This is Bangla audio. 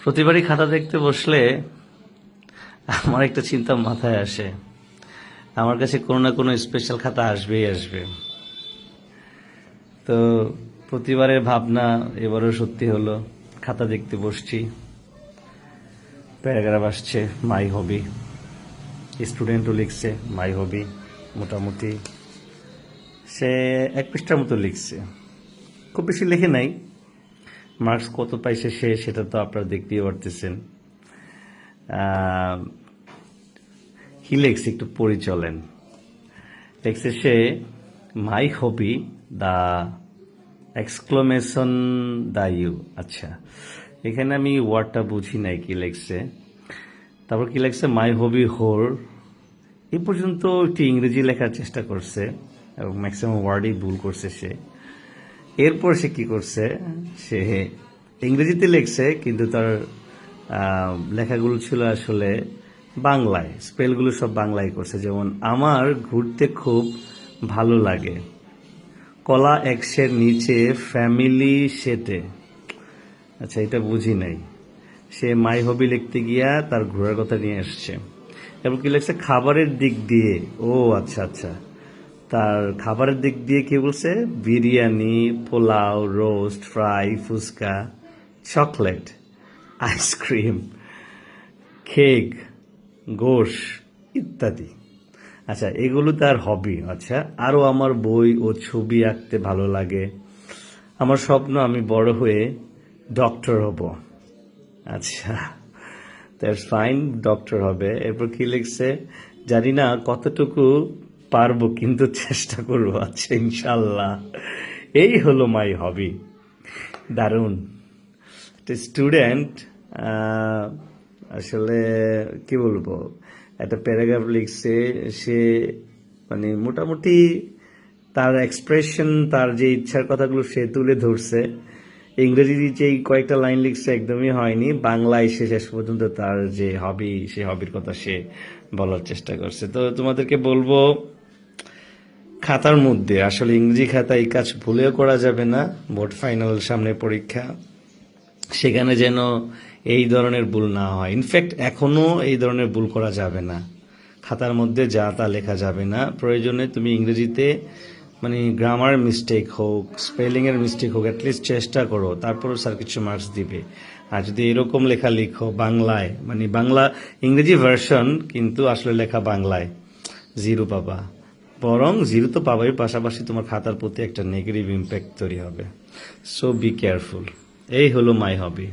প্রতিবারই খাতা দেখতে বসলে আমার একটা চিন্তা মাথায় আসে, আমার কাছে কোনো না কোনো স্পেশাল খাতা আসবেই আসবে। তো প্রতিবারের ভাবনা এবারও সত্যি হলো। খাতা দেখতে বসছি, প্যারাগ্রাফ আসছে মাই হবি, স্টুডেন্টও লিখছে মাই হবি, মোটামুটি সে 1 পৃষ্ঠার মতো লিখছে, খুব বেশি লেখে নাই। মার্কস কত পাইছে সে, সেটা তো আপনারা দেখতেই পারতেছেন। কি লেখছে একটু পড়ে চলেন। লেখছে সে মাই হবি দ্য এক্সক্লামেশন দ্য ইউ। আচ্ছা, এখানে আমি ওয়ার্ডটা বুঝি নাই কি লেখছে। তারপর কি লেখছে মাই হবি হোর। এই পর্যন্ত একটি ইংরেজি লেখার চেষ্টা করছে এবং ম্যাক্সিমাম ওয়ার্ডই ভুল করছে সে। এরপর সে কি করছে, সে ইংরেজিতে লিখছে কিন্তু তার লেখাগুলো ছিল আসলে বাংলায়, স্পেলগুলো সব বাংলায় করছে। যেমন আমার ঘুরতে খুব ভালো লাগে, কলা এক্সের নিচে ফ্যামিলি সেটে। আচ্ছা, এটা বুঝি নাই। সে মাই হবি লিখতে গিয়া তার ঘোরার কথা নিয়ে আসছে। এবং কি লিখছে খাবারের দিক দিয়ে। ও আচ্ছা আচ্ছা, তার খাবারের দিক দিয়ে কি বলছে, biryani, pulao, roast, fry, fuchka, chocolate, ice cream, cake, গোশ ইত্যাদি। আচ্ছা, এগুলো তার হবি। আচ্ছা, আরও আমার বই ও ছবি আঁকতে ভালো লাগে, আমার স্বপ্ন আমি বড় হয়ে ডক্টর হব। আচ্ছা, দ্যাটস ফাইন, ডক্টর হবে। এরপর কি লিখছে, জানি না কতটুকু পারবো কিন্তু চেষ্টা করবো। আচ্ছা, ইনশাল্লাহ। এই হলো মাই হবি। দারুণ। একটা স্টুডেন্ট আসলে কি বলবো, একটা প্যারাগ্রাফ লিখছে সে, মানে মোটামুটি তার এক্সপ্রেশন, তার যে ইচ্ছার কথাগুলো সে তুলে ধরছে। ইংরেজি যে কয়েকটা লাইন লিখছে একদমই হয়নি, বাংলায় সে শেষ পর্যন্ত তার যে হবি, সে হবির কথা সে বলার চেষ্টা করছে। তো তোমাদেরকে বলবো, খাতার মধ্যে আসলে ইংরেজি খাতা এই কাজ ভুলেও করা যাবে না। বোর্ড ফাইনাল সামনে পরীক্ষা, সেখানে যেন এই ধরনের ভুল না হয়। ইনফ্যাক্ট এখনো এই ধরনের ভুল করা যাবে না, খাতার মধ্যে যা তা লেখা যাবে না। প্রয়োজনে তুমি ইংরেজিতে মানে গ্রামার মিস্টেক হোক, স্পেলিংয়ের মিস্টেক হোক, অ্যাটলিস্ট চেষ্টা করো, তারপরও স্যার কিছু মার্কস দিবে। আর যদি এরকম লেখা লিখো বাংলায়, মানে বাংলা ইংরেজি ভার্সন কিন্তু আসলে লেখা বাংলায়, 0 পাবা। বরং 0 তো পাবাই, পাশাপাশি তোমার খাতার প্রতি একটা নেগেটিভ ইম্প্যাক্ট তৈরি হবে। So be careful. এই হলো মাই হবি।